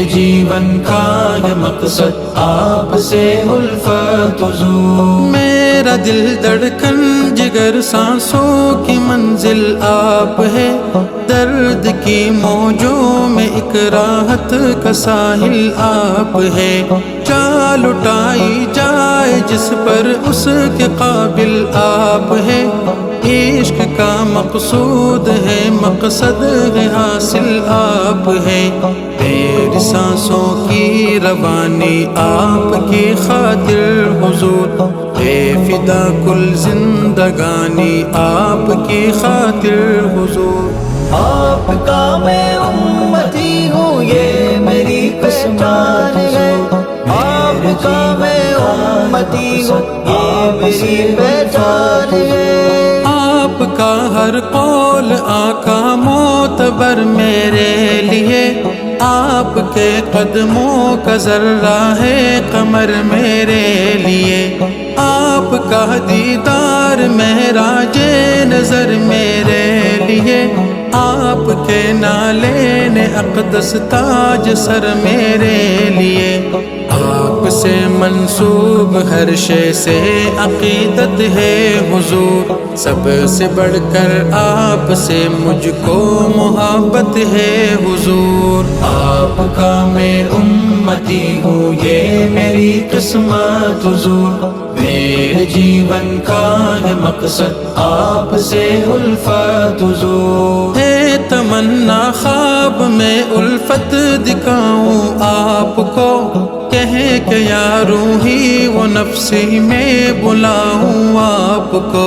जीवन का है मकसद आपसे उल्फत हुजूर। मेरा दिल धड़कन जिगर सांसों की मंजिल आप है, दर्द की मौजों में एक राहत का साहिल आप है। चाल उठाई जाए जिस पर उसके काबिल आप है, इश्क का मकसूद है मकसद है हासिल आप है। मेरी सांसों की रवानी आपकी खातिर हुजूर, बेफिदा कुल जिंदगानी आपकी खातिर हुजूर। आपका मैं उम्मती हूँ ये मेरी पहचान है, आपका मैं उम्मती हूँ ये मेरी पहचान है। आपका हर कौल आका मोतबर मेरे लिए, आपके कदमों का जर्रा है कमर मेरे लिए। आपका दीदार महराजे नजर मेरे लिए, आपके नाले ने अक़दस ताज सर मेरे लिए। आपसे मंसूब हर शे से अक़ीदत है हुजूर, सबसे बढ़कर आपसे मुझको मोहब्बत है हुजूर। आपका मैं उम्मती हूँ ये मेरी किस्मत हुजूर, मेरे जीवन का है मकसद आपसे उल्फत हुजूर। है तमन्ना ख्वाब में उल्फत दिखाऊं आपको, कहे कि या रूही वो नफ्सी में बुलाऊं आपको।